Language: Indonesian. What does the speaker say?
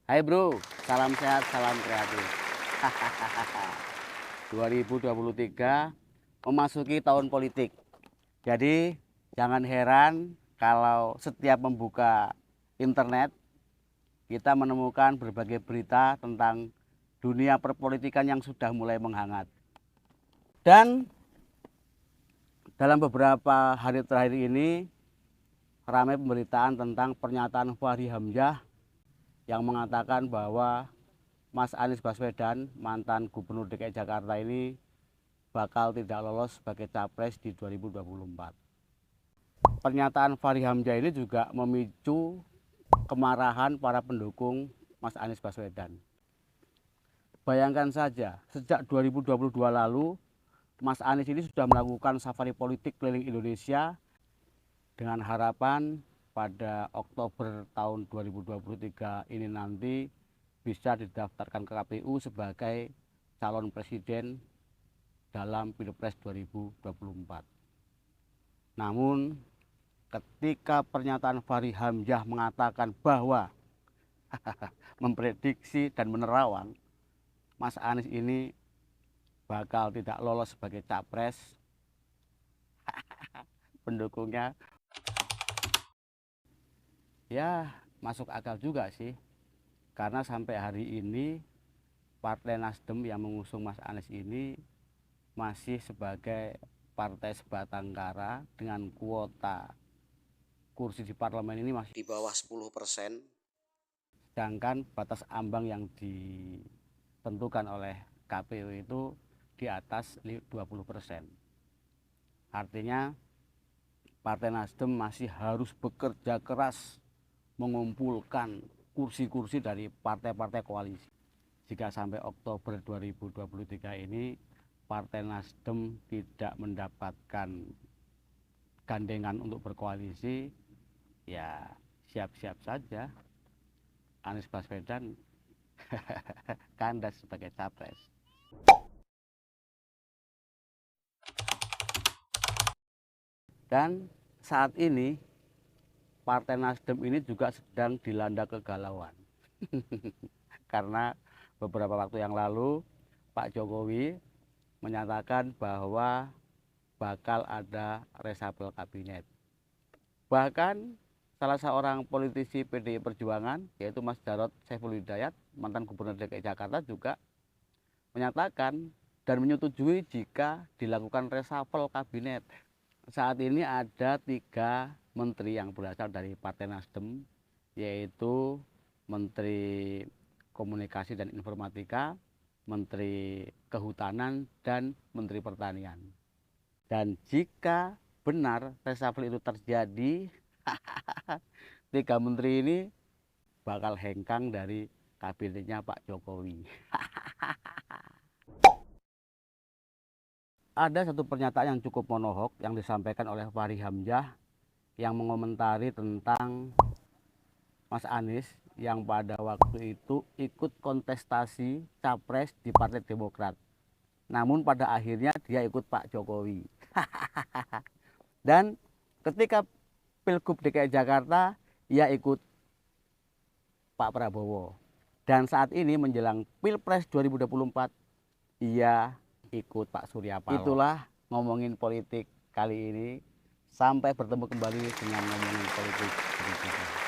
Hai bro, salam sehat, salam kreatif. 2023 memasuki tahun politik. Jadi jangan heran kalau setiap membuka internet kita menemukan berbagai berita tentang dunia perpolitikan yang sudah mulai menghangat. Dan dalam beberapa hari terakhir ini ramai pemberitaan tentang pernyataan Fachri Hamzah yang mengatakan bahwa Mas Anies Baswedan, mantan Gubernur DKI Jakarta ini bakal tidak lolos sebagai capres di 2024. Pernyataan Fachri Hamzah ini juga memicu kemarahan para pendukung Mas Anies Baswedan. Bayangkan saja, sejak 2022 lalu, Mas Anies ini sudah melakukan safari politik keliling Indonesia dengan harapan pada Oktober tahun 2023 ini nanti bisa didaftarkan ke KPU sebagai calon presiden dalam Pilpres 2024. Namun ketika pernyataan Fachri Hamzah mengatakan bahwa memprediksi dan menerawang Mas Anies ini bakal tidak lolos sebagai capres, pendukungnya ya masuk akal juga sih. Karena sampai hari ini Partai Nasdem yang mengusung Mas Anies ini masih sebagai partai sebatang kara dengan kuota kursi di parlemen ini masih di bawah 10%, sedangkan batas ambang yang ditentukan oleh KPU itu di atas 20%. Artinya Partai Nasdem masih harus bekerja keras mengumpulkan kursi-kursi dari partai-partai koalisi. Jika sampai Oktober 2023 ini Partai Nasdem tidak mendapatkan gandengan untuk berkoalisi, ya siap-siap saja Anies Baswedan kandas sebagai capres. Dan saat ini Partai Nasdem ini juga sedang dilanda kegalauan. Karena beberapa waktu yang lalu Pak Jokowi menyatakan bahwa bakal ada reshuffle kabinet. Bahkan salah seorang politisi PDI Perjuangan yaitu Mas Jarod Saiful Hidayat, mantan Gubernur DKI Jakarta, juga menyatakan dan menyetujui jika dilakukan reshuffle kabinet. Saat ini ada 3 menteri yang berasal dari Partai Nasdem, yaitu Menteri Komunikasi dan Informatika, Menteri Kehutanan, dan Menteri Pertanian. Dan jika benar reshuffle itu terjadi, 3 menteri ini bakal hengkang dari kabinetnya Pak Jokowi. Ada satu pernyataan yang cukup monohok yang disampaikan oleh Fachri Hamzah yang mengomentari tentang Mas Anies yang pada waktu itu ikut kontestasi capres di Partai Demokrat. Namun pada akhirnya dia ikut Pak Jokowi. Dan ketika Pilgub DKI Jakarta, ia ikut Pak Prabowo. Dan saat ini menjelang Pilpres 2024, ia ikut Pak Surya Paloh. Itulah ngomongin politik kali ini. Sampai bertemu kembali dengan ngomongin politik berikutnya.